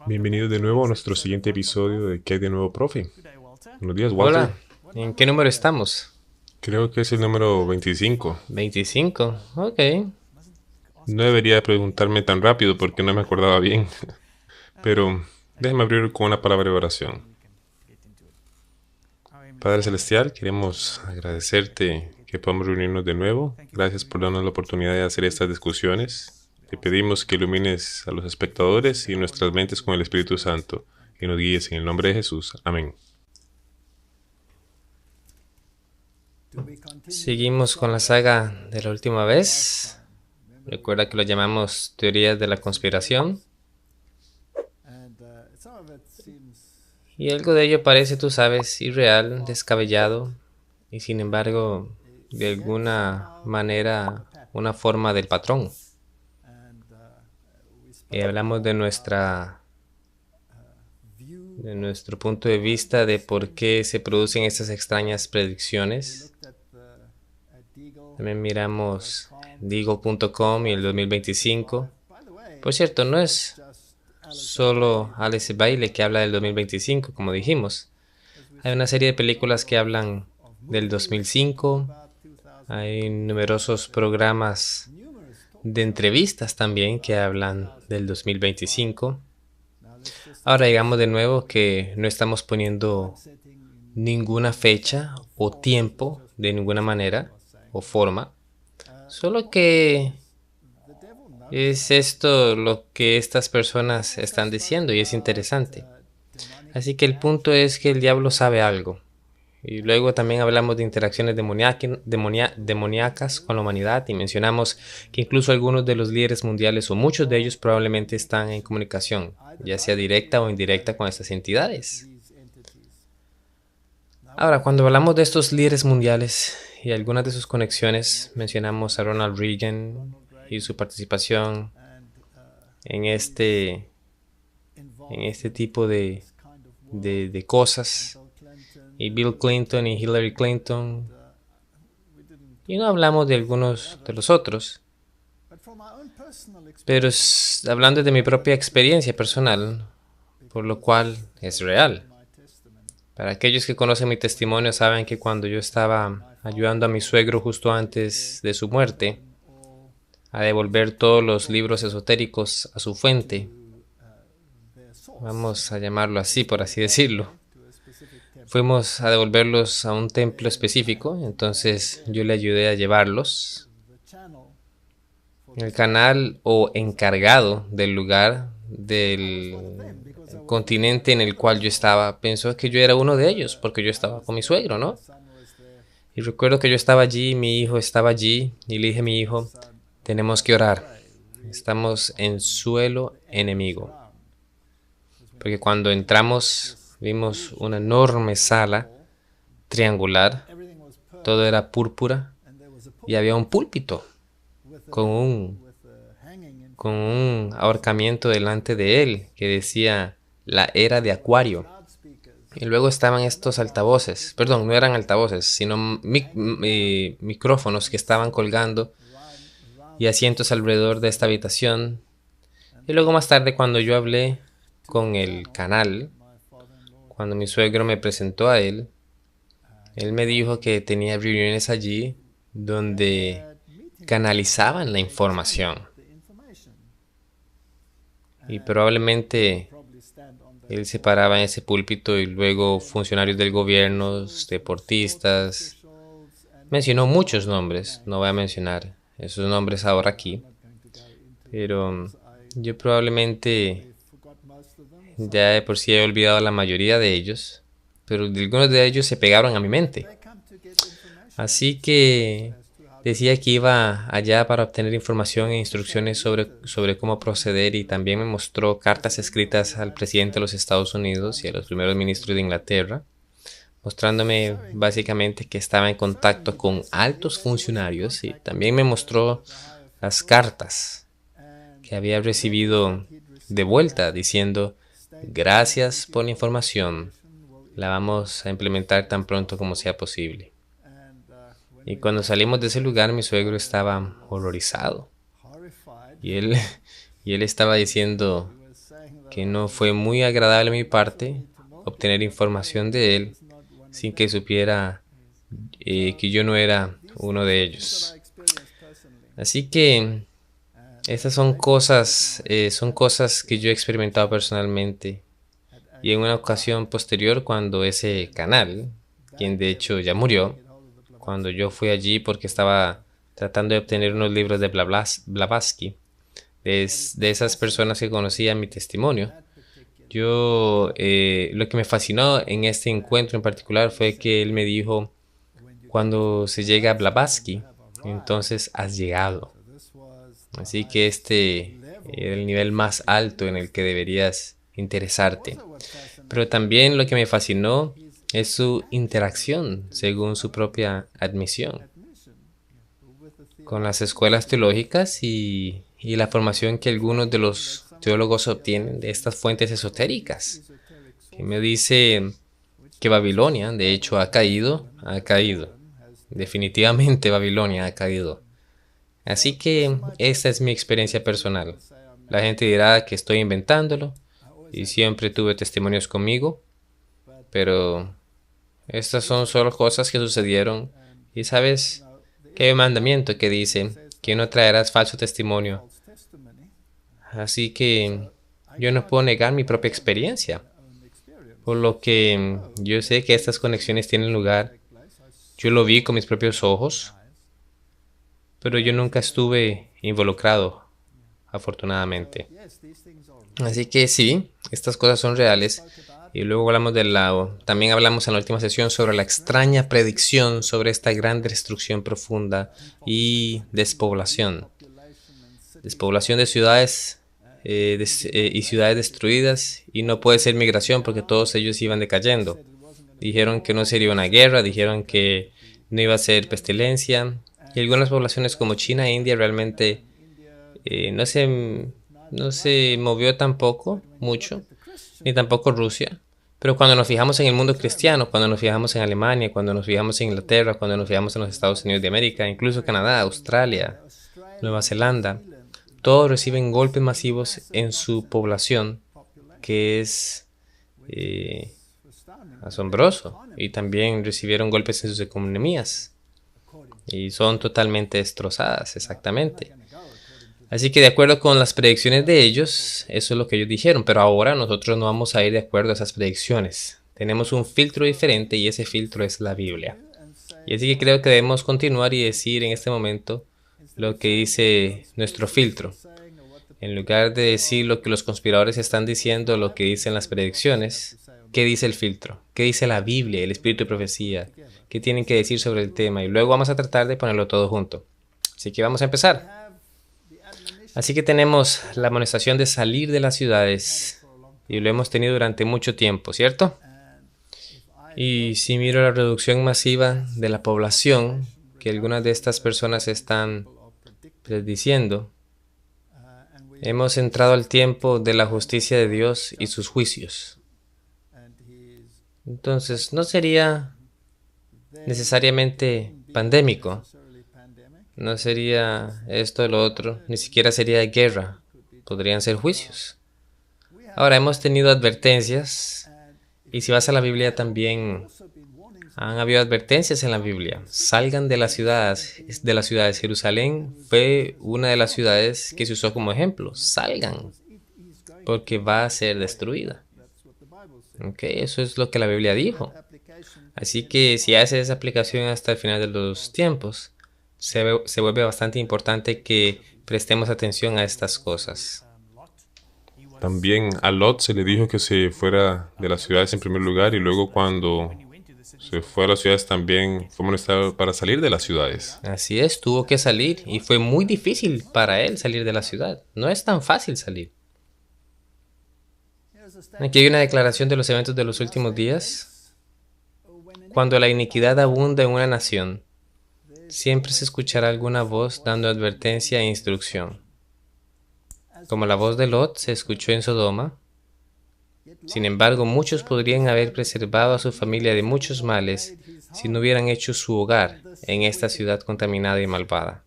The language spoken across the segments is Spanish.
Bienvenido de nuevo a nuestro siguiente episodio de ¿Qué hay de nuevo, profe? Buenos días, Walter. Hola, ¿en qué número estamos? Creo que es el número 25. 25. Ok. No debería preguntarme tan rápido porque no me acordaba bien, pero déjeme abrir con una palabra de oración. Padre Celestial, queremos agradecerte que podamos reunirnos de nuevo. Gracias por darnos la oportunidad de hacer estas discusiones. Te pedimos que ilumines a los espectadores y nuestras mentes con el Espíritu Santo y nos guíes en el nombre de Jesús. Amén. Seguimos con la saga de la última vez. Recuerda que lo llamamos teorías de la conspiración. Y algo de ello parece, tú sabes, irreal, descabellado, y sin embargo, de alguna manera, una forma del patrón. Y hablamos de nuestro punto de vista de por qué se producen estas extrañas predicciones. También miramos Digo.com y el 2025. Por cierto, no es solo Alice Bailey que habla del 2025, como dijimos. Hay una serie de películas que hablan del 2005. Hay numerosos programas de entrevistas también que hablan del 2025. Ahora digamos de nuevo que no estamos poniendo ninguna fecha o tiempo de ninguna manera o forma. Solo que es esto lo que estas personas están diciendo y es interesante. Así que el punto es que el diablo sabe algo. Y luego también hablamos de interacciones demoníacas con la humanidad y mencionamos que incluso algunos de los líderes mundiales o muchos de ellos probablemente están en comunicación, ya sea directa o indirecta con estas entidades. Ahora, cuando hablamos de estos líderes mundiales y algunas de sus conexiones, mencionamos a Ronald Reagan y su participación en este tipo de cosas, y Bill Clinton y Hillary Clinton, y no hablamos de algunos de los otros, pero hablando de mi propia experiencia personal, por lo cual es real. Para aquellos que conocen mi testimonio saben que cuando yo estaba ayudando a mi suegro justo antes de su muerte a devolver todos los libros esotéricos a su fuente, vamos a llamarlo así por así decirlo, fuimos a devolverlos a un templo específico, entonces yo le ayudé a llevarlos. El canal o encargado del lugar del continente en el cual yo estaba pensó que yo era uno de ellos porque yo estaba con mi suegro, ¿no? Y recuerdo que yo estaba allí, mi hijo estaba allí y le dije a mi hijo, tenemos que orar, estamos en suelo enemigo. Porque cuando entramos vimos una enorme sala triangular, todo era púrpura y había un púlpito con un ahorcamiento delante de él que decía la era de Acuario. Y luego estaban estos altavoces, perdón, no eran altavoces, sino micrófonos que estaban colgando y asientos alrededor de esta habitación. Y luego más tarde cuando yo hablé con el canal, cuando mi suegro me presentó a él me dijo que tenía reuniones allí donde canalizaban la información. Y probablemente él se paraba en ese púlpito y luego funcionarios del gobierno, deportistas, mencionó muchos nombres, no voy a mencionar esos nombres ahora aquí, pero yo probablemente ya de por sí he olvidado la mayoría de ellos, pero algunos de ellos se pegaron a mi mente. Así que decía que iba allá para obtener información e instrucciones sobre cómo proceder y también me mostró cartas escritas al presidente de los Estados Unidos y a los primeros ministros de Inglaterra, mostrándome básicamente que estaba en contacto con altos funcionarios y también me mostró las cartas que había recibido de vuelta diciendo gracias por la información, la vamos a implementar tan pronto como sea posible. Y cuando salimos de ese lugar mi suegro estaba horrorizado y él, y él estaba diciendo que no fue muy agradable a mi parte obtener información de él sin que supiera que yo no era uno de ellos. Así que estas son cosas que yo he experimentado personalmente. Y en una ocasión posterior, cuando ese canal, quien de hecho ya murió, cuando yo fui allí porque estaba tratando de obtener unos libros de Blavatsky, de esas personas que conocían mi testimonio, lo que me fascinó en este encuentro en particular fue que él me dijo: cuando se llega a Blavatsky, entonces has llegado. Así que este era el nivel más alto en el que deberías interesarte. Pero también lo que me fascinó es su interacción, según su propia admisión, con las escuelas teológicas y la formación que algunos de los teólogos obtienen de estas fuentes esotéricas, que me dice que Babilonia, de hecho, ha caído. Definitivamente Babilonia ha caído. Así que esta es mi experiencia personal. La gente dirá que estoy inventándolo y siempre tuve testimonios conmigo, pero estas son solo cosas que sucedieron. Y sabes que hay un mandamiento que dice que no traerás falso testimonio. Así que yo no puedo negar mi propia experiencia, por lo que yo sé que estas conexiones tienen lugar. Yo lo vi con mis propios ojos, pero yo nunca estuve involucrado, afortunadamente. Así que sí, estas cosas son reales. Y luego también hablamos en la última sesión sobre la extraña predicción sobre esta gran destrucción profunda y despoblación. Despoblación de ciudades y ciudades destruidas, y no puede ser migración porque todos ellos iban decayendo. Dijeron que no sería una guerra, dijeron que no iba a ser pestilencia, y algunas poblaciones como China e India realmente no se movió tampoco mucho, ni tampoco Rusia. Pero cuando nos fijamos en el mundo cristiano, cuando nos fijamos en Alemania, cuando nos fijamos en Inglaterra, cuando nos fijamos en los Estados Unidos de América, incluso Canadá, Australia, Nueva Zelanda, todos reciben golpes masivos en su población, que es asombroso. Y también recibieron golpes en sus economías y son totalmente destrozadas, exactamente. Así que de acuerdo con las predicciones de ellos, eso es lo que ellos dijeron, pero ahora nosotros no vamos a ir de acuerdo a esas predicciones. Tenemos un filtro diferente y ese filtro es la Biblia. Y así que creo que debemos continuar y decir en este momento lo que dice nuestro filtro. En lugar de decir lo que los conspiradores están diciendo, lo que dicen las predicciones, ¿qué dice el filtro? ¿Qué dice la Biblia, el espíritu de profecía? ¿Qué tienen que decir sobre el tema? Y luego vamos a tratar de ponerlo todo junto. Así que vamos a empezar. Así que tenemos la amonestación de salir de las ciudades y lo hemos tenido durante mucho tiempo, ¿cierto? Y si miro la reducción masiva de la población que algunas de estas personas están prediciendo, hemos entrado al tiempo de la justicia de Dios y sus juicios. Entonces, no sería necesariamente pandémico. No sería esto o lo otro, ni siquiera sería guerra, podrían ser juicios. Ahora hemos tenido advertencias, y si vas a la Biblia también han habido advertencias en la Biblia. Salgan de las ciudades. Jerusalén fue una de las ciudades que se usó como ejemplo. Salgan, porque va a ser destruida. Okay, eso es lo que la Biblia dijo. Así que si haces esa aplicación hasta el final de los tiempos, se vuelve bastante importante que prestemos atención a estas cosas. También a Lot se le dijo que se fuera de las ciudades en primer lugar, y luego cuando se fue a las ciudades también fue amonestado para salir de las ciudades. Así es, tuvo que salir y fue muy difícil para él salir de la ciudad. No es tan fácil salir. Aquí hay una declaración de los eventos de los últimos días. Cuando la iniquidad abunda en una nación, siempre se escuchará alguna voz dando advertencia e instrucción. Como la voz de Lot se escuchó en Sodoma. Sin embargo, muchos podrían haber preservado a su familia de muchos males si no hubieran hecho su hogar en esta ciudad contaminada y malvada.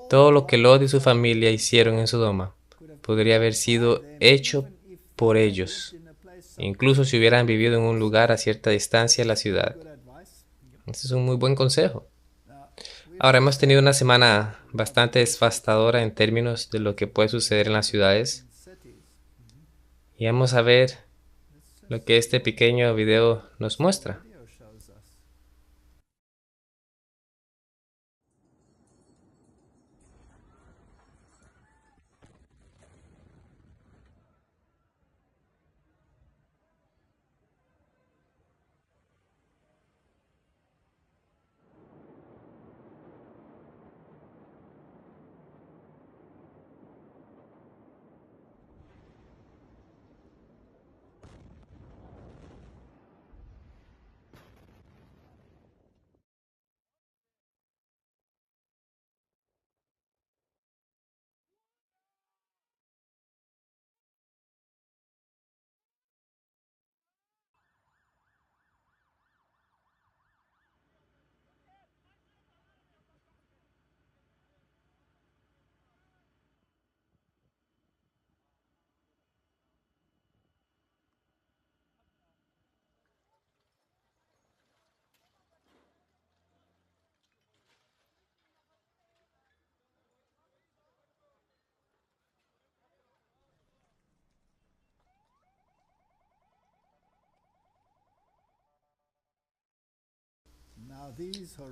Todo lo que Lot y su familia hicieron en Sodoma podría haber sido hecho por ellos, incluso si hubieran vivido en un lugar a cierta distancia de la ciudad. Ese es un muy buen consejo. Ahora, hemos tenido una semana bastante devastadora en términos de lo que puede suceder en las ciudades. Y vamos a ver lo que este pequeño video nos muestra.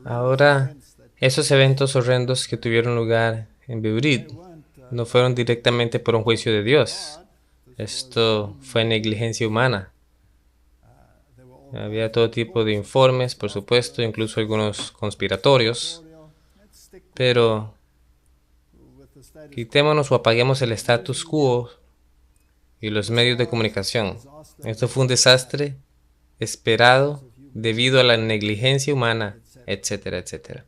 Ahora, esos eventos horrendos que tuvieron lugar en Beirut no fueron directamente por un juicio de Dios. Esto fue negligencia humana. Había todo tipo de informes, por supuesto, incluso algunos conspiratorios. Pero quitémonos o apaguemos el status quo y los medios de comunicación. Esto fue un desastre esperado debido a la negligencia humana, etcétera, etcétera.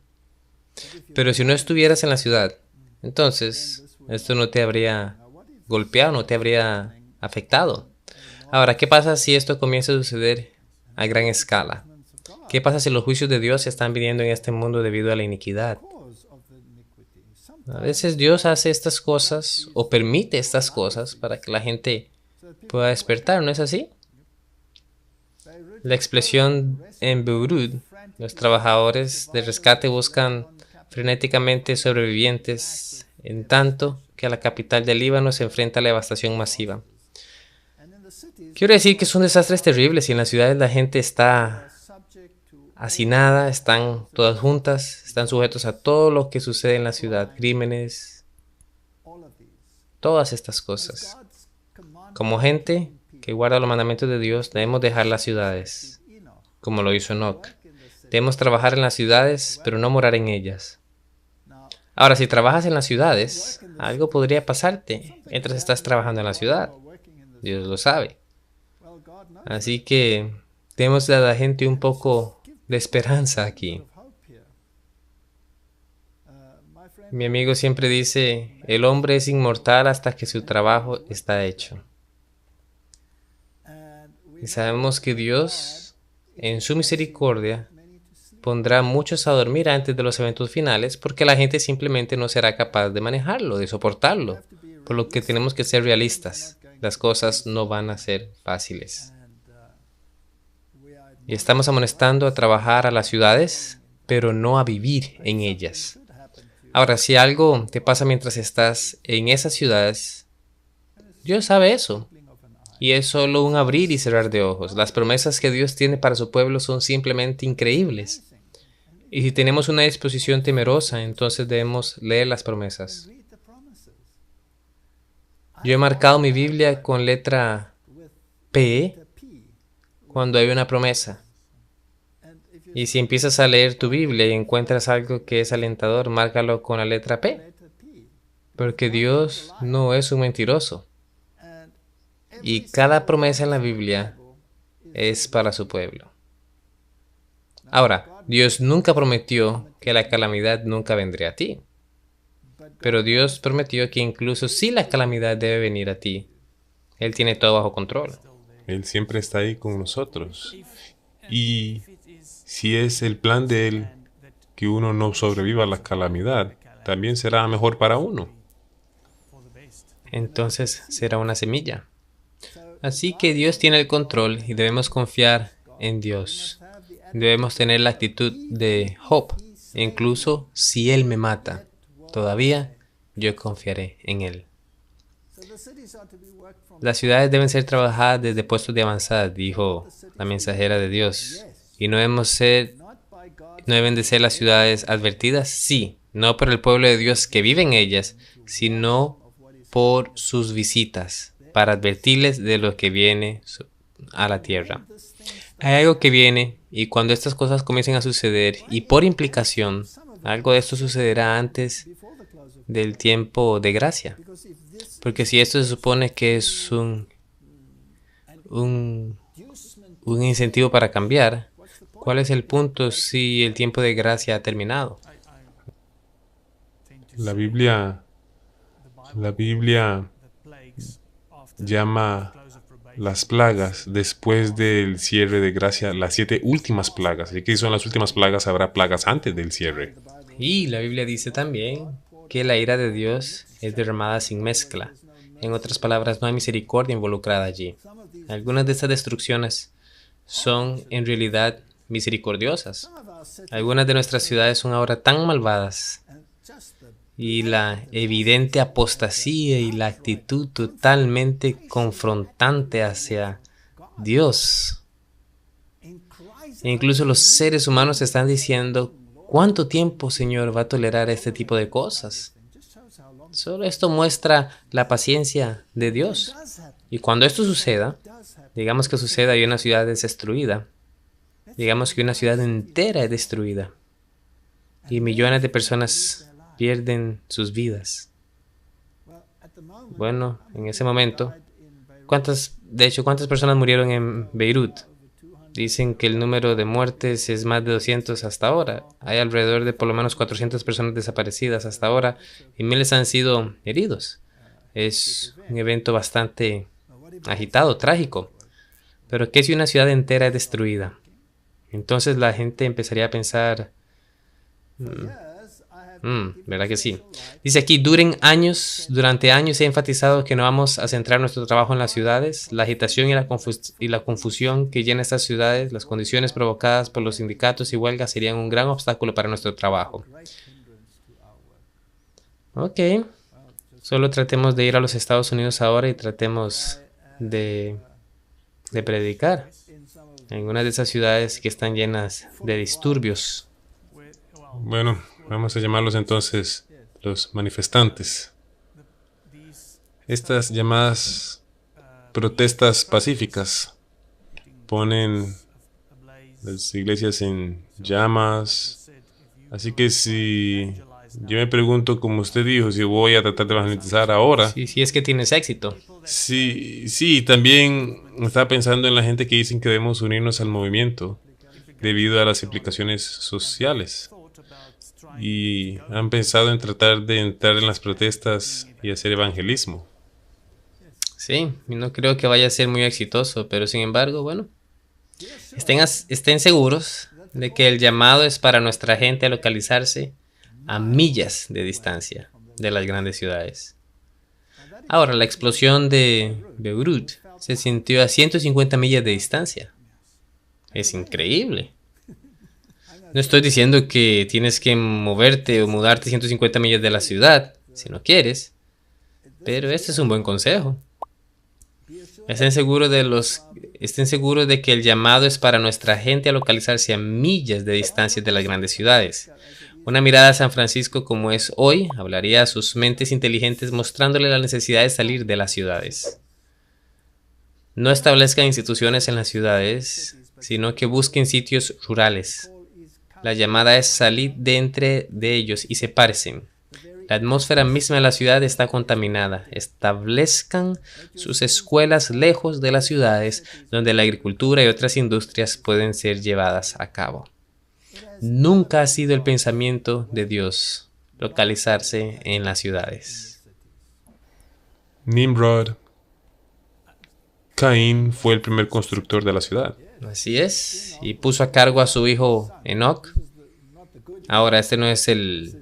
Pero si no estuvieras en la ciudad, entonces esto no te habría golpeado, no te habría afectado. Ahora, ¿qué pasa si esto comienza a suceder a gran escala? ¿Qué pasa si los juicios de Dios se están viniendo en este mundo debido a la iniquidad? A veces Dios hace estas cosas o permite estas cosas para que la gente pueda despertar, ¿no es así? La expresión en Beirut, los trabajadores de rescate buscan frenéticamente sobrevivientes, en tanto que la capital del Líbano se enfrenta a la devastación masiva. Quiero decir que son desastres terribles y en las ciudades la gente está hacinada, están todas juntas, están sujetos a todo lo que sucede en la ciudad, crímenes, todas estas cosas. Como gente que guarda los mandamientos de Dios, debemos dejar las ciudades, como lo hizo Enoch. Debemos trabajar en las ciudades, pero no morar en ellas. Ahora, si trabajas en las ciudades, algo podría pasarte mientras estás trabajando en la ciudad. Dios lo sabe. Así que demos a la gente un poco de esperanza aquí. Mi amigo siempre dice, el hombre es inmortal hasta que su trabajo está hecho. Y sabemos que Dios, en su misericordia, pondrá a muchos a dormir antes de los eventos finales porque la gente simplemente no será capaz de manejarlo, de soportarlo. Por lo que tenemos que ser realistas. Las cosas no van a ser fáciles. Y estamos amonestando a trabajar a las ciudades, pero no a vivir en ellas. Ahora, si algo te pasa mientras estás en esas ciudades, Dios sabe eso. Y es solo un abrir y cerrar de ojos. Las promesas que Dios tiene para su pueblo son simplemente increíbles. Y si tenemos una disposición temerosa, entonces debemos leer las promesas. Yo he marcado mi Biblia con letra P cuando hay una promesa. Y si empiezas a leer tu Biblia y encuentras algo que es alentador, márcalo con la letra P. Porque Dios no es un mentiroso. Y cada promesa en la Biblia es para su pueblo. Ahora, Dios nunca prometió que la calamidad nunca vendría a ti. Pero Dios prometió que incluso si la calamidad debe venir a ti, Él tiene todo bajo control. Él siempre está ahí con nosotros. Y si es el plan de Él que uno no sobreviva a la calamidad, también será mejor para uno. Entonces será una semilla. Así que Dios tiene el control y debemos confiar en Dios. Debemos tener la actitud de Job. Incluso si Él me mata, todavía yo confiaré en Él. Las ciudades deben ser trabajadas desde puestos de avanzada, dijo la mensajera de Dios. Y no deben de ser las ciudades advertidas, sí, no por el pueblo de Dios que vive en ellas, sino por sus visitas, para advertirles de lo que viene a la tierra. Hay algo que viene, y cuando estas cosas comiencen a suceder, y por implicación, algo de esto sucederá antes del tiempo de gracia. Porque si esto se supone que es un incentivo para cambiar, ¿cuál es el punto si el tiempo de gracia ha terminado? La Biblia llama las plagas después del cierre de gracia las 7 últimas plagas. Y que si son las últimas plagas, habrá plagas antes del cierre. Y la Biblia dice también que la ira de Dios es derramada sin mezcla. En otras palabras, no hay misericordia involucrada allí. Algunas de estas destrucciones son en realidad misericordiosas. Algunas de nuestras ciudades son ahora tan malvadas y la evidente apostasía y la actitud totalmente confrontante hacia Dios. E incluso los seres humanos están diciendo, ¿cuánto tiempo, Señor, va a tolerar este tipo de cosas? Solo esto muestra la paciencia de Dios. Y cuando esto suceda, digamos que suceda y una ciudad es destruida, digamos que una ciudad entera es destruida y millones de personas pierden sus vidas. Bueno, en ese momento, ¿cuántas personas murieron en Beirut? Dicen que el número de muertes es más de 200 hasta ahora. Hay alrededor de por lo menos 400 personas desaparecidas hasta ahora y miles han sido heridos. Es un evento bastante agitado, trágico. Pero ¿qué si una ciudad entera es destruida? Entonces la gente empezaría a pensar, ¿verdad que sí? Dice aquí, durante años he enfatizado que no vamos a centrar nuestro trabajo en las ciudades. La agitación y la confusión que llena estas ciudades, las condiciones provocadas por los sindicatos y huelgas serían un gran obstáculo para nuestro trabajo. Ok, solo tratemos de ir a los Estados Unidos ahora y tratemos de predicar en una de esas ciudades que están llenas de disturbios. Bueno, vamos a llamarlos entonces los manifestantes. Estas llamadas protestas pacíficas ponen las iglesias en llamas. Así que si yo me pregunto, como usted dijo, si voy a tratar de evangelizar ahora. Sí, si es que tienes éxito. Sí, también estaba pensando en la gente que dicen que debemos unirnos al movimiento debido a las implicaciones sociales. Y han pensado en tratar de entrar en las protestas y hacer evangelismo. Sí, y no creo que vaya a ser muy exitoso, pero sin embargo, bueno, estén seguros de que el llamado es para nuestra gente a localizarse a millas de distancia de las grandes ciudades. Ahora, la explosión de Beirut se sintió a 150 millas de distancia. Es increíble. No estoy diciendo que tienes que moverte o mudarte 150 millas de la ciudad, si no quieres, pero este es un buen consejo. Estén seguros de que el llamado es para nuestra gente a localizarse a millas de distancia de las grandes ciudades. Una mirada a San Francisco como es hoy hablaría a sus mentes inteligentes mostrándole la necesidad de salir de las ciudades. No establezcan instituciones en las ciudades, sino que busquen sitios rurales. La llamada es salir de entre de ellos y sepárense. La atmósfera misma de la ciudad está contaminada. Establezcan sus escuelas lejos de las ciudades donde la agricultura y otras industrias pueden ser llevadas a cabo. Nunca ha sido el pensamiento de Dios localizarse en las ciudades. Nimrod, Caín fue el primer constructor de la ciudad. Así es, y puso a cargo a su hijo Enoc. Ahora, este no es el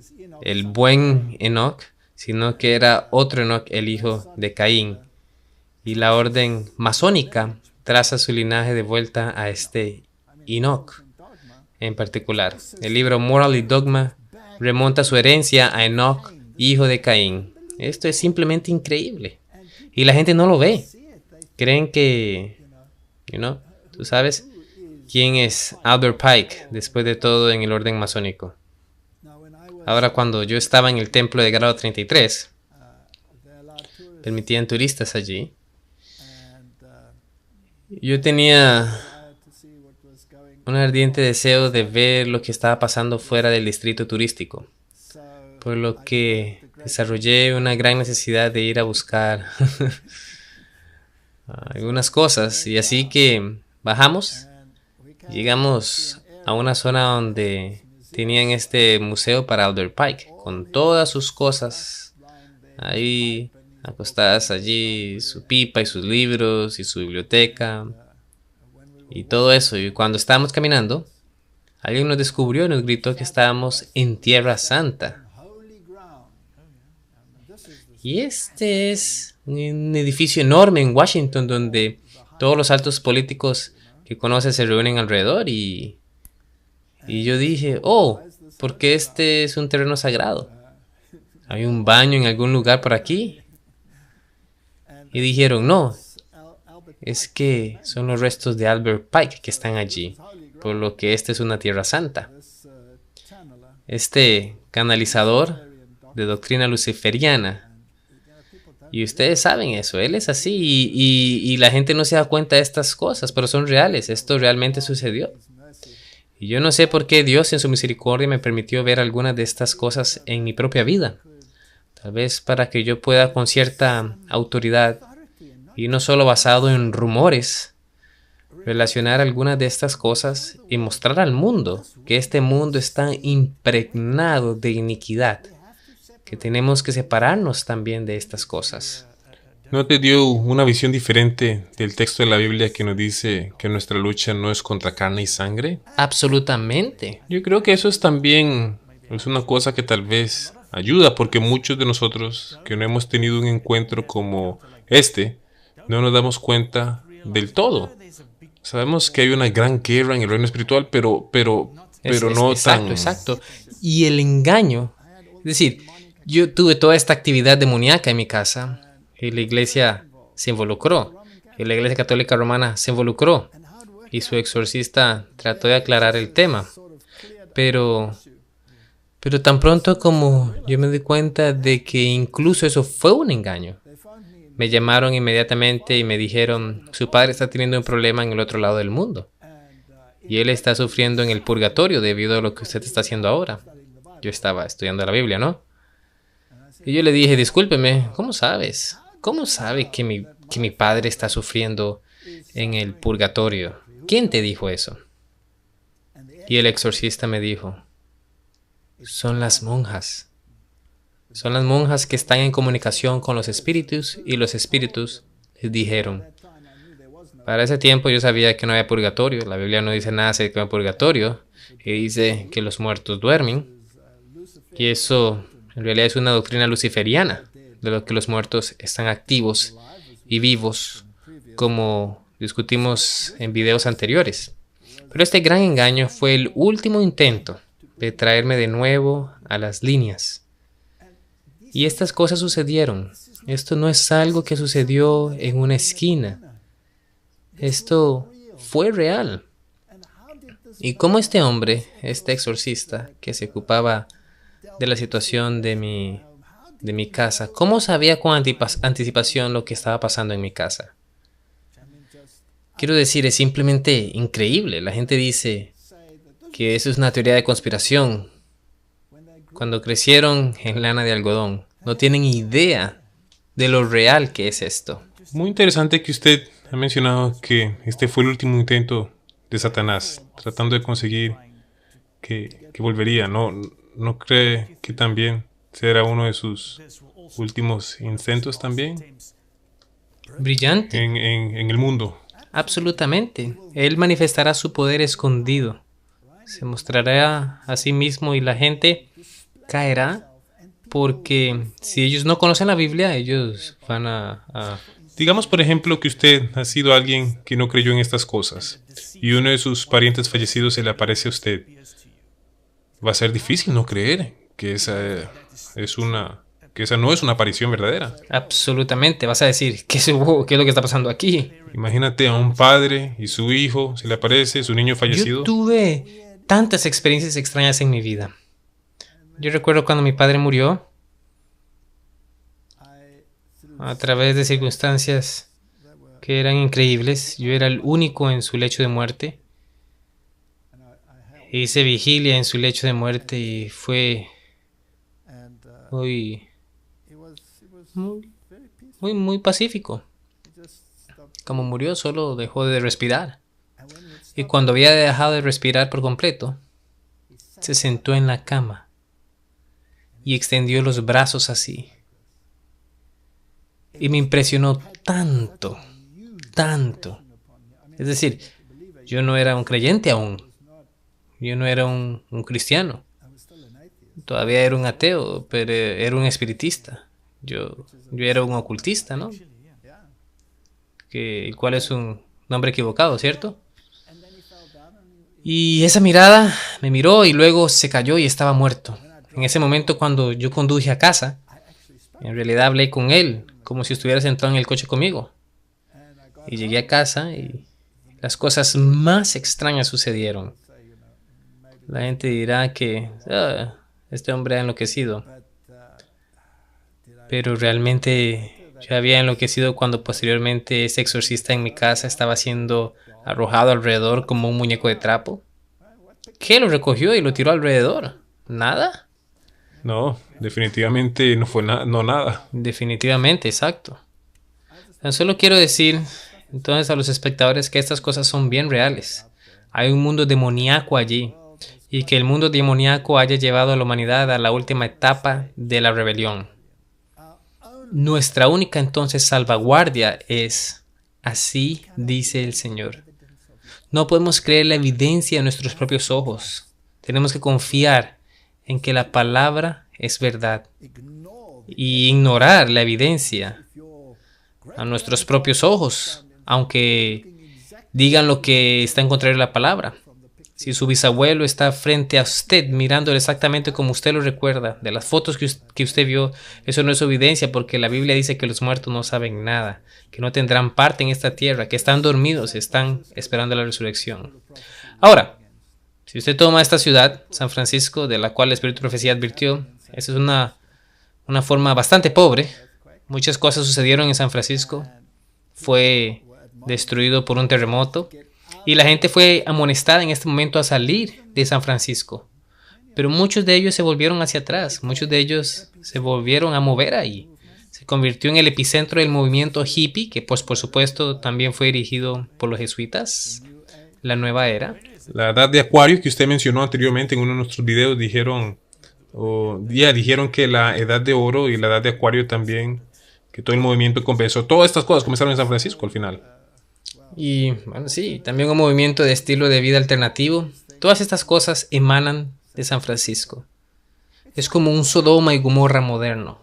buen Enoc, sino que era otro Enoc, el hijo de Caín. Y la orden masónica traza su linaje de vuelta a este Enoch en particular. El libro Moral y Dogma remonta su herencia a Enoch, hijo de Caín. Esto es simplemente increíble. Y la gente no lo ve. Creen que, tú sabes quién es Albert Pike después de todo en el orden masónico. Ahora, cuando yo estaba en el templo de grado 33, permitían turistas allí. Yo tenía un ardiente deseo de ver lo que estaba pasando fuera del distrito turístico, por lo que desarrollé una gran necesidad de ir a buscar algunas cosas. Y así que bajamos, llegamos a una zona donde tenían este museo para Albert Pike, con todas sus cosas ahí acostadas allí, su pipa y sus libros y su biblioteca y todo eso. Y cuando estábamos caminando, alguien nos descubrió y nos gritó que estábamos en Tierra Santa. Y este es un edificio enorme en Washington donde todos los altos políticos que conoces se reúnen alrededor. Y yo dije, porque este es un terreno sagrado. ¿Hay un baño en algún lugar por aquí? Y dijeron, no, es que son los restos de Albert Pike que están allí, por lo que esta es una tierra santa. Este canalizador de doctrina luciferiana, y ustedes saben eso, él es así, y la gente no se da cuenta de estas cosas, pero son reales, esto realmente sucedió. Y yo no sé por qué Dios en su misericordia me permitió ver algunas de estas cosas en mi propia vida. Tal vez para que yo pueda con cierta autoridad, y no solo basado en rumores, relacionar algunas de estas cosas y mostrar al mundo que este mundo está impregnado de iniquidad, que tenemos que separarnos también de estas cosas. ¿No te dio una visión diferente del texto de la Biblia que nos dice que nuestra lucha no es contra carne y sangre? Absolutamente. Yo creo que eso es también una cosa que tal vez ayuda, porque muchos de nosotros que no hemos tenido un encuentro como este, no nos damos cuenta del todo. Sabemos que hay una gran guerra en el reino espiritual, pero no tan... Exacto. Y el engaño, es decir, yo tuve toda esta actividad demoníaca en mi casa y la iglesia se involucró, y la iglesia católica romana se involucró y su exorcista trató de aclarar el tema, pero tan pronto como yo me di cuenta de que incluso eso fue un engaño, me llamaron inmediatamente y me dijeron, su padre está teniendo un problema en el otro lado del mundo y él está sufriendo en el purgatorio debido a lo que usted está haciendo ahora. Yo estaba estudiando la Biblia, ¿no? Y yo le dije, discúlpeme, ¿cómo sabes? ¿Cómo sabe que mi padre está sufriendo en el purgatorio? ¿Quién te dijo eso? Y el exorcista me dijo, son las monjas. Son las monjas que están en comunicación con los espíritus y los espíritus les dijeron. Para ese tiempo yo sabía que no había purgatorio. La Biblia no dice nada acerca del purgatorio. Y dice que los muertos duermen. Y eso en realidad es una doctrina luciferiana, de lo que los muertos están activos y vivos, como discutimos en videos anteriores. Pero este gran engaño fue el último intento de traerme de nuevo a las líneas. Y estas cosas sucedieron. Esto no es algo que sucedió en una esquina. Esto fue real. Y cómo este hombre, este exorcista que se ocupaba de la situación de mi casa, ¿cómo sabía con anticipación lo que estaba pasando en mi casa? Quiero decir, es simplemente increíble. La gente dice que eso es una teoría de conspiración. Cuando crecieron en lana de algodón, no tienen idea de lo real que es esto. Muy interesante que usted ha mencionado que este fue el último intento de Satanás, tratando de conseguir que volvería. ¿No cree que también será uno de sus últimos intentos también? Brillante. En el mundo. Absolutamente. Él manifestará su poder escondido. Se mostrará a sí mismo y la gente caerá porque si ellos no conocen la Biblia, ellos van a Digamos, por ejemplo, que usted ha sido alguien que no creyó en estas cosas y uno de sus parientes fallecidos se le aparece a usted. Va a ser difícil no creer que que esa no es una aparición verdadera. Absolutamente. Vas a decir, ¿qué es lo que está pasando aquí? Imagínate a un padre y su hijo, se le aparece, su niño fallecido. Yo tuve tantas experiencias extrañas en mi vida. Yo recuerdo cuando mi padre murió, a través de circunstancias que eran increíbles. Yo era el único en su lecho de muerte. Hice vigilia en su lecho de muerte y fue muy, muy pacífico. Como murió, solo dejó de respirar. Y cuando había dejado de respirar por completo, se sentó en la cama y extendió los brazos así. Y me impresionó tanto, tanto. Es decir, yo no era un creyente aún. Yo no era un cristiano. Todavía era un ateo, pero era un espiritista. Yo era un ocultista, ¿no? El cual es un nombre equivocado, ¿cierto? Y esa mirada me miró y luego se cayó y estaba muerto. En ese momento, cuando yo conduje a casa, en realidad hablé con él, como si estuviera sentado en el coche conmigo. Y llegué a casa y las cosas más extrañas sucedieron. La gente dirá que este hombre ha enloquecido. Pero realmente yo había enloquecido cuando posteriormente ese exorcista en mi casa estaba siendo arrojado alrededor como un muñeco de trapo. ¿Qué? Lo recogió y lo tiró alrededor. ¿Nada? No, definitivamente no fue nada. Definitivamente, exacto. Tan solo quiero decir entonces a los espectadores que estas cosas son bien reales. Hay un mundo demoníaco allí y que el mundo demoníaco haya llevado a la humanidad a la última etapa de la rebelión. Nuestra única entonces salvaguardia es, así dice el Señor. No podemos creer la evidencia de nuestros propios ojos. Tenemos que confiar en que la palabra es verdad y ignorar la evidencia a nuestros propios ojos, aunque digan lo que está en contrario a la palabra. Si su bisabuelo está frente a usted mirándolo exactamente como usted lo recuerda, de las fotos que usted vio, eso no es evidencia, porque la Biblia dice que los muertos no saben nada, que no tendrán parte en esta tierra, que están dormidos, están esperando la resurrección. Ahora, si usted toma esta ciudad, San Francisco, de la cual el Espíritu de Profecía advirtió, esa es una forma bastante pobre. Muchas cosas sucedieron en San Francisco. Fue destruido por un terremoto. Y la gente fue amonestada en este momento a salir de San Francisco. Pero muchos de ellos se volvieron hacia atrás. Muchos de ellos se volvieron a mover ahí. Se convirtió en el epicentro del movimiento hippie, que pues por supuesto también fue dirigido por los jesuitas. La nueva era. La edad de Acuario que usted mencionó anteriormente en uno de nuestros videos dijeron que la edad de oro y la edad de Acuario también, que todo el movimiento comenzó. Todas estas cosas comenzaron en San Francisco al final. Y bueno, sí, también un movimiento de estilo de vida alternativo. Todas estas cosas emanan de San Francisco. Es como un Sodoma y Gomorra moderno.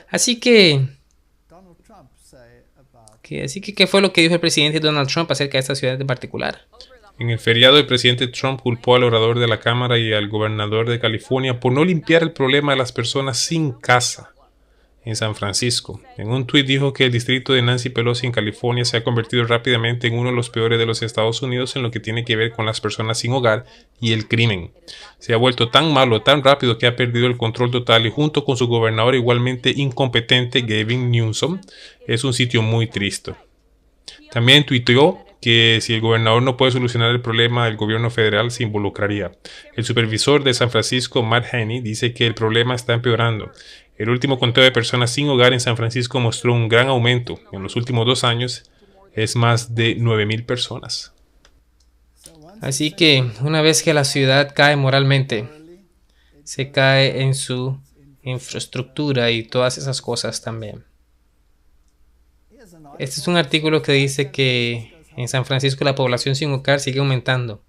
Así que, ¿qué fue lo que dijo el presidente Donald Trump acerca de esta ciudad en particular? En el feriado, el presidente Trump culpó al orador de la Cámara y al gobernador de California por no limpiar el problema de las personas sin casa en San Francisco. En un tuit dijo que el distrito de Nancy Pelosi en California se ha convertido rápidamente en uno de los peores de los Estados Unidos en lo que tiene que ver con las personas sin hogar y el crimen. Se ha vuelto tan malo, tan rápido que ha perdido el control total y junto con su gobernador igualmente incompetente, Gavin Newsom, es un sitio muy triste. También tuiteó que si el gobernador no puede solucionar el problema, el gobierno federal se involucraría. El supervisor de San Francisco, Matt Haney, dice que el problema está empeorando. El último conteo de personas sin hogar en San Francisco mostró un gran aumento. En los últimos 2 años es más de 9,000 personas. Así que una vez que la ciudad cae moralmente, se cae en su infraestructura y todas esas cosas también. Este es un artículo que dice que en San Francisco la población sin hogar sigue aumentando.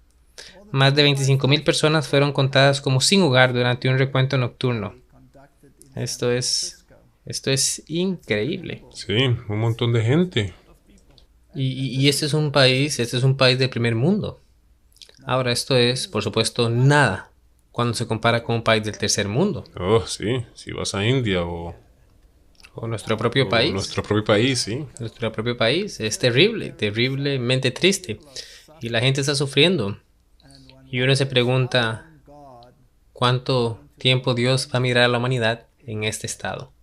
Más de 25,000 personas fueron contadas como sin hogar durante un recuento nocturno. Esto es Esto es increíble. Sí, un montón de gente. Y este es un país del primer mundo. Ahora, esto es, por supuesto, nada cuando se compara con un país del tercer mundo Oh, sí, si vas a India o nuestro propio o país. nuestro propio país, sí. Nuestro propio país es terrible, terriblemente triste. Y la gente está sufriendo. Y uno se pregunta cuánto tiempo Dios va a mirar a la humanidad en este estado.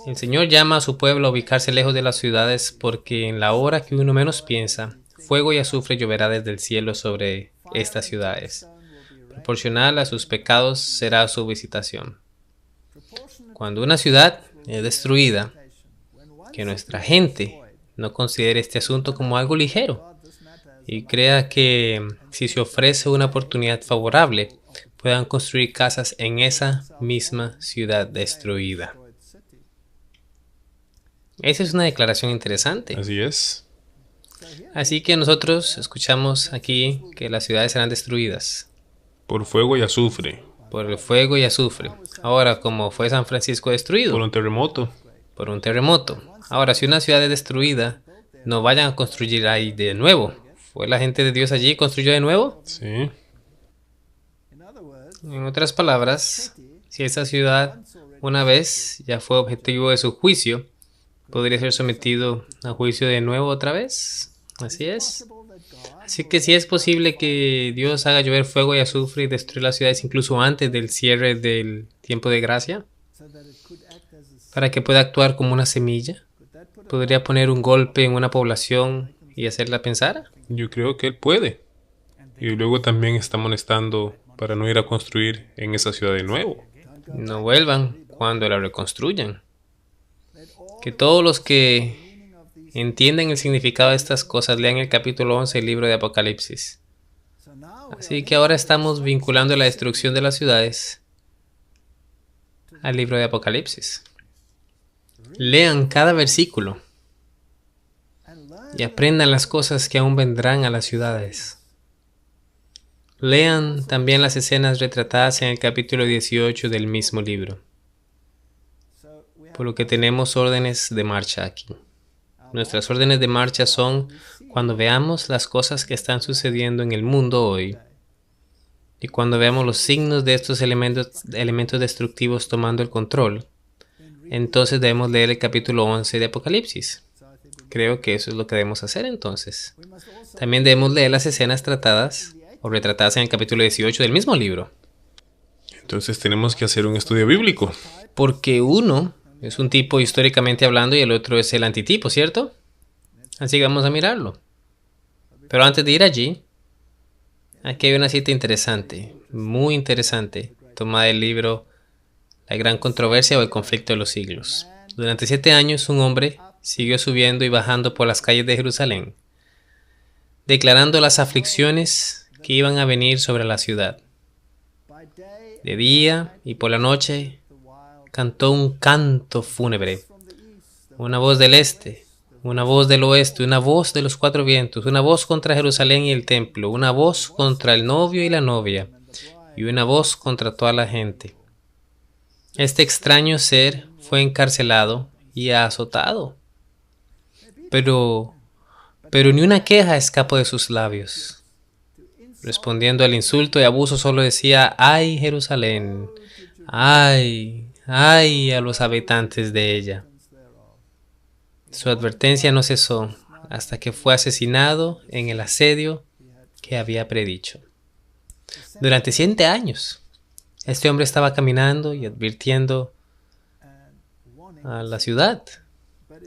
El Señor llama a su pueblo a ubicarse lejos de las ciudades porque en la hora que uno menos piensa, fuego y azufre lloverá desde el cielo sobre estas ciudades. Proporcional a sus pecados será su visitación. Cuando una ciudad es destruida, que nuestra gente no considere este asunto como algo ligero y crea que si se ofrece una oportunidad favorable, puedan construir casas en esa misma ciudad destruida. Esa es una declaración interesante. Así es. Así que nosotros escuchamos aquí que las ciudades serán destruidas Por fuego y azufre. por el fuego y azufre. Ahora, como fue San Francisco Por destruido un terremoto. por un terremoto. Ahora, si una ciudad es destruida, no vayan a construir ahí de nuevo. ¿Fue la gente de Dios allí y construyó de nuevo? Sí. En otras palabras, si esa ciudad una vez ya fue objetivo de su juicio, ¿podría ser sometido a juicio de nuevo otra vez? Así es. Así que sí es posible que Dios haga llover fuego y azufre y destruir las ciudades incluso antes del cierre del tiempo de gracia, para que pueda actuar como una semilla. ¿Podría poner un golpe en una población y hacerla pensar? Yo creo que él puede. Y luego también está amonestando para no ir a construir en esa ciudad de nuevo. No vuelvan cuando la reconstruyan. Que todos los que entienden el significado de estas cosas lean el capítulo 11 del libro de Apocalipsis. Así que ahora estamos vinculando la destrucción de las ciudades al libro de Apocalipsis. Lean cada versículo y aprendan las cosas que aún vendrán a las ciudades. Lean también las escenas retratadas en el capítulo 18 del mismo libro. Por lo que tenemos órdenes de marcha aquí. Nuestras órdenes de marcha son cuando veamos las cosas que están sucediendo en el mundo hoy y cuando veamos los signos de estos elementos destructivos tomando el control, entonces debemos leer el capítulo 11 de Apocalipsis. Creo que eso es lo que debemos hacer entonces. También debemos leer las escenas tratadas o retratadas en el capítulo 18 del mismo libro. Entonces tenemos que hacer un estudio bíblico. Porque uno es un tipo históricamente hablando y el otro es el antitipo, ¿cierto? Así que vamos a mirarlo. Pero antes de ir allí, aquí hay una cita interesante, muy interesante, tomada del libro La gran controversia o el conflicto de los siglos. Durante 7 años un hombre siguió subiendo y bajando por las calles de Jerusalén, declarando las aflicciones que iban a venir sobre la ciudad. De día y por la noche cantó un canto fúnebre, una voz del este, una voz del oeste, una voz de los 4 vientos, una voz contra Jerusalén y el templo, una voz contra el novio y la novia, y una voz contra toda la gente. Este extraño ser fue encarcelado y azotado, pero ni una queja escapó de sus labios. Respondiendo al insulto y abuso solo decía: ¡ay, Jerusalén! ¡Ay! ¡Ay a los habitantes de ella! Su advertencia no cesó hasta que fue asesinado en el asedio que había predicho. Durante 7 años, este hombre estaba caminando y advirtiendo a la ciudad.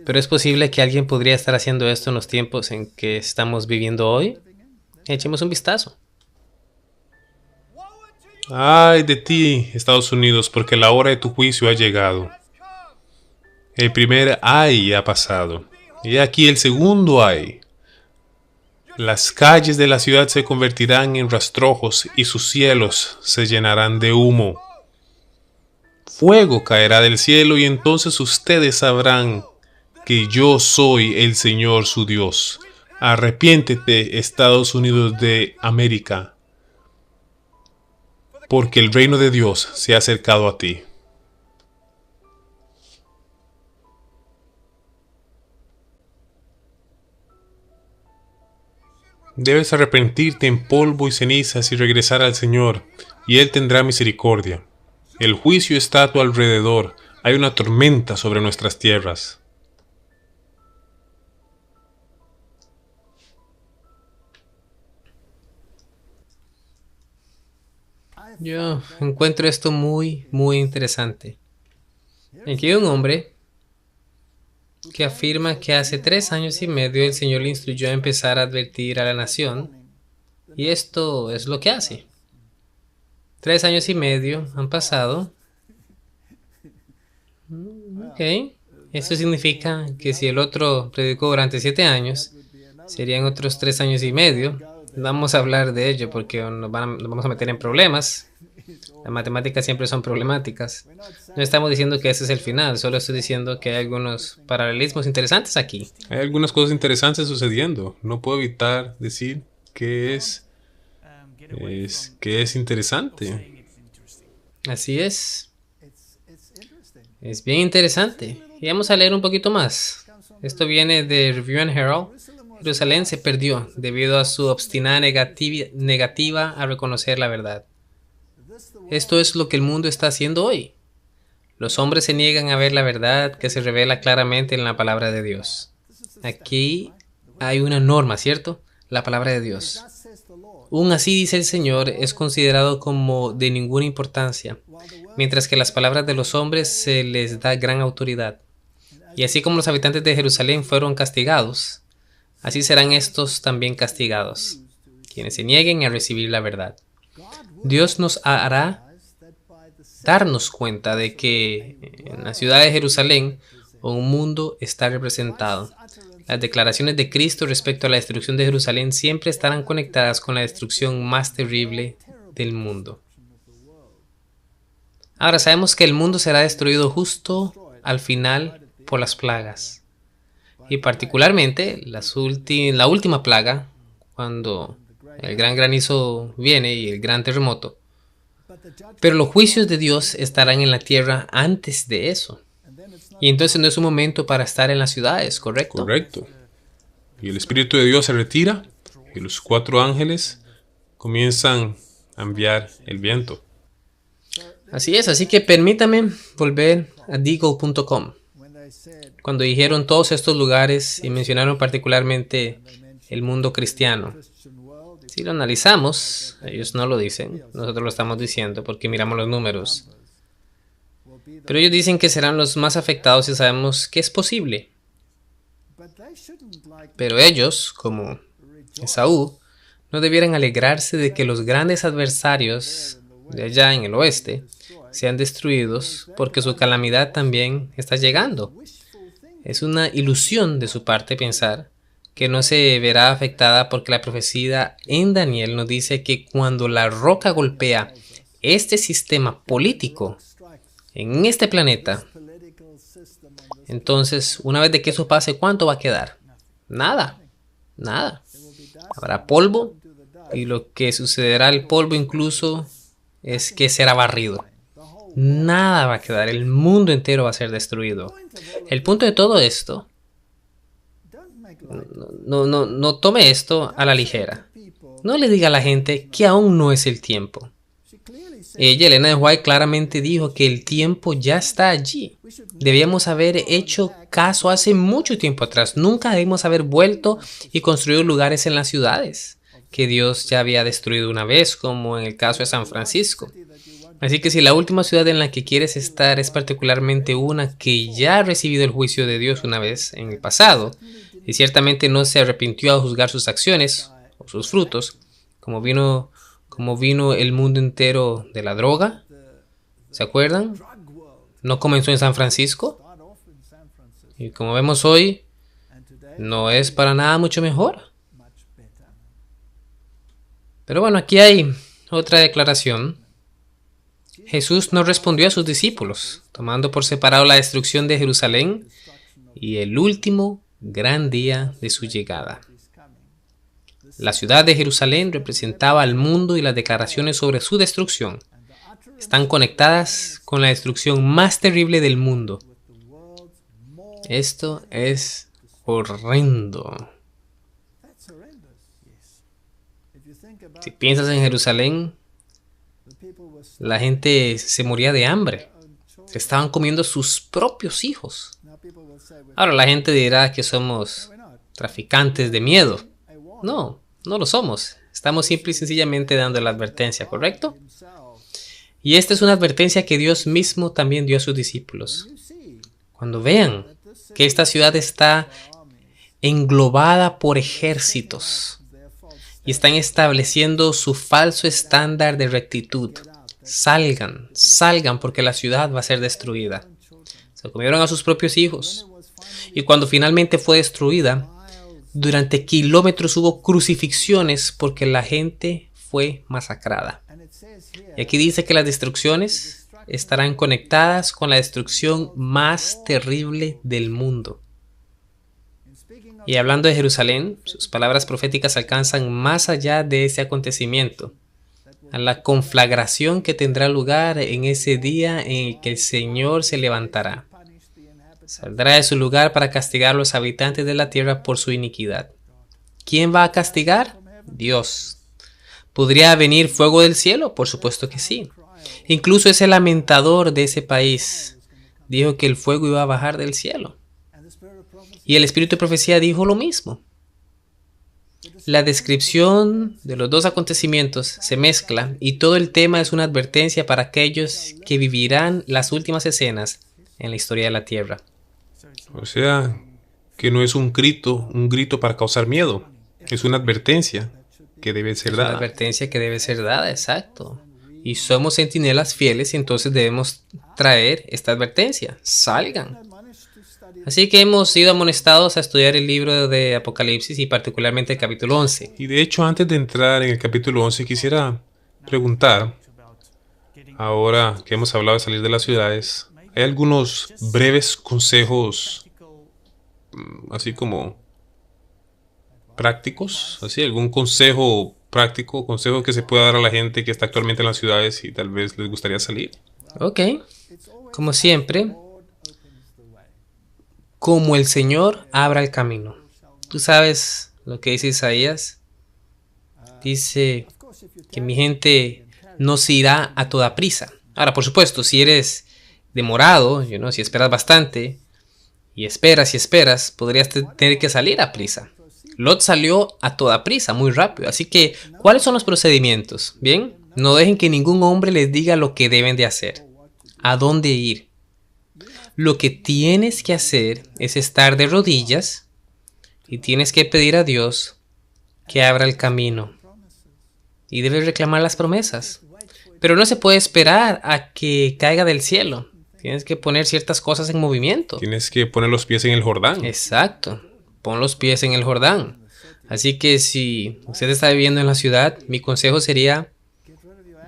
Pero es posible que alguien podría estar haciendo esto en los tiempos en que estamos viviendo hoy. Echemos un vistazo. Ay de ti, Estados Unidos, porque la hora de tu juicio ha llegado. El primer ay ha pasado. Y aquí el segundo ay. Las calles de la ciudad se convertirán en rastrojos y sus cielos se llenarán de humo. Fuego caerá del cielo y entonces ustedes sabrán que yo soy el Señor su Dios. Arrepiéntete, Estados Unidos de América, porque el reino de Dios se ha acercado a ti. Debes arrepentirte en polvo y cenizas y regresar al Señor, y Él tendrá misericordia. El juicio está a tu alrededor. Hay una tormenta sobre nuestras tierras. Yo encuentro esto muy, muy interesante. Aquí hay un hombre que afirma que hace 3 años y medio el Señor le instruyó a empezar a advertir a la nación, y esto es lo que hace. 3 años y medio han pasado. Ok. Esto significa que si el otro predicó durante 7 años, serían otros 3 años y medio. Vamos a hablar de ello porque nos vamos a meter en problemas. Las matemáticas siempre son problemáticas. No estamos diciendo que ese es el final, solo estoy diciendo que hay algunos paralelismos interesantes aquí. Hay algunas cosas interesantes sucediendo. No puedo evitar decir que es interesante. Así es. Es bien interesante. Y vamos a leer un poquito más. Esto viene de Review and Herald. Jerusalén se perdió debido a su obstinada negativa a reconocer la verdad. Esto es lo que el mundo está haciendo hoy. Los hombres se niegan a ver la verdad que se revela claramente en la palabra de Dios. Aquí hay una norma, ¿cierto? La palabra de Dios. Aún así, dice el Señor, es considerado como de ninguna importancia, mientras que las palabras de los hombres se les da gran autoridad. Y así como los habitantes de Jerusalén fueron castigados, así serán estos también castigados, quienes se nieguen a recibir la verdad. Dios nos hará darnos cuenta de que en la ciudad de Jerusalén un mundo está representado. Las declaraciones de Cristo respecto a la destrucción de Jerusalén siempre estarán conectadas con la destrucción más terrible del mundo. Ahora sabemos que el mundo será destruido justo al final por las plagas. Y particularmente la última plaga, cuando el gran granizo viene y el gran terremoto. Pero los juicios de Dios estarán en la tierra antes de eso. Y entonces no es un momento para estar en las ciudades, ¿correcto? Correcto. Y el Espíritu de Dios se retira y los 4 ángeles comienzan a enviar el viento. Así es, así que permítame volver a deagle.com. Cuando dijeron todos estos lugares y mencionaron particularmente el mundo cristiano. Si lo analizamos, ellos no lo dicen, nosotros lo estamos diciendo porque miramos los números. Pero ellos dicen que serán los más afectados y sabemos que es posible. Pero ellos, como Esaú, no debieran alegrarse de que los grandes adversarios de allá en el oeste sean destruidos porque su calamidad también está llegando. Es una ilusión de su parte pensar que no se verá afectada porque la profecía en Daniel nos dice que cuando la roca golpea este sistema político en este planeta, entonces una vez de que eso pase, ¿cuánto va a quedar? Nada, nada. Habrá polvo y lo que sucederá al polvo incluso es que será barrido. Nada va a quedar, el mundo entero va a ser destruido. El punto de todo esto, no tome esto a la ligera. No le diga a la gente que aún no es el tiempo. Ella, Elena de White, claramente dijo que el tiempo ya está allí. Debíamos haber hecho caso hace mucho tiempo atrás. Nunca debimos haber vuelto y construido lugares en las ciudades que Dios ya había destruido una vez, como en el caso de San Francisco. Así que si la última ciudad en la que quieres estar es particularmente una que ya ha recibido el juicio de Dios una vez en el pasado, y ciertamente no se arrepintió a juzgar sus acciones o sus frutos, como vino el mundo entero de la droga, ¿se acuerdan? No comenzó en San Francisco, y como vemos hoy, no es para nada mucho mejor. Pero bueno, aquí hay otra declaración. Jesús no respondió a sus discípulos, tomando por separado la destrucción de Jerusalén y el último gran día de su llegada. La ciudad de Jerusalén representaba al mundo y las declaraciones sobre su destrucción están conectadas con la destrucción más terrible del mundo. Esto es horrendo. Si piensas en Jerusalén, la gente se moría de hambre. Se estaban comiendo sus propios hijos. Ahora la gente dirá que somos traficantes de miedo. No, no lo somos. Estamos simple y sencillamente dando la advertencia, ¿correcto? Y esta es una advertencia que Dios mismo también dio a sus discípulos. Cuando vean que esta ciudad está englobada por ejércitos y están estableciendo su falso estándar de rectitud, salgan porque la ciudad va a ser destruida. Se comieron a sus propios hijos. Y cuando finalmente fue destruida, durante kilómetros hubo crucifixiones porque la gente fue masacrada. Y aquí dice que las destrucciones estarán conectadas con la destrucción más terrible del mundo. Y hablando de Jerusalén, sus palabras proféticas alcanzan más allá de ese acontecimiento, a la conflagración que tendrá lugar en ese día en el que el Señor se levantará. Saldrá de su lugar para castigar a los habitantes de la tierra por su iniquidad. ¿Quién va a castigar? Dios. ¿Podría venir fuego del cielo? Por supuesto que sí. Incluso ese lamentador de ese país dijo que el fuego iba a bajar del cielo. Y el espíritu de profecía dijo lo mismo. La descripción de los dos acontecimientos se mezcla y todo el tema es una advertencia para aquellos que vivirán las últimas escenas en la historia de la tierra. O sea, que no es un grito para causar miedo. Es una advertencia que debe ser dada. Una advertencia que debe ser dada, exacto. Y somos centinelas fieles y entonces debemos traer esta advertencia. Salgan. Así que hemos sido amonestados a estudiar el libro de Apocalipsis y particularmente el capítulo 11. Y de hecho, antes de entrar en el capítulo 11, quisiera preguntar, ahora que hemos hablado de salir de las ciudades, ¿hay algunos breves consejos, así como prácticos? ¿Así? ¿Algún consejo práctico, consejo que se pueda dar a la gente que está actualmente en las ciudades y tal vez les gustaría salir? Ok. Como siempre, como el Señor abra el camino. Tú sabes lo que dice Isaías. Dice que mi gente no se irá a toda prisa. Ahora, por supuesto, si eres demorado, si esperas bastante, y esperas, podrías tener que salir a prisa. Lot salió a toda prisa, muy rápido. Así que, ¿cuáles son los procedimientos? Bien, no dejen que ningún hombre les diga lo que deben de hacer, a dónde ir. Lo que tienes que hacer es estar de rodillas y tienes que pedir a Dios que abra el camino. Y debes reclamar las promesas. Pero no se puede esperar a que caiga del cielo. Tienes que poner ciertas cosas en movimiento. Tienes que poner los pies en el Jordán. Exacto. Pon los pies en el Jordán. Así que si usted está viviendo en la ciudad, mi consejo sería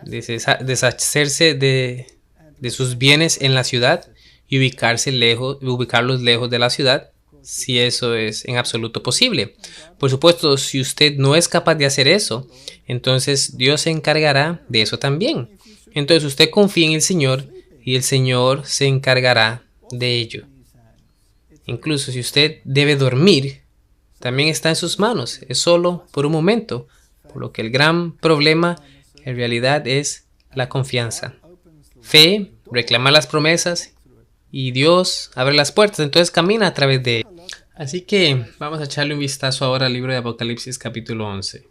deshacerse de sus bienes en la ciudad y ubicarlos lejos de la ciudad, si eso es en absoluto posible. Por supuesto, si usted no es capaz de hacer eso, entonces Dios se encargará de eso también. Entonces usted confía en el Señor y el Señor se encargará de ello. Incluso si usted debe dormir, también está en sus manos. Es solo por un momento. Por lo que el gran problema en realidad es la confianza. Fe, reclamar las promesas y Dios abre las puertas. Entonces camina a través de él. Así que vamos a echarle un vistazo ahora al libro de Apocalipsis capítulo 11.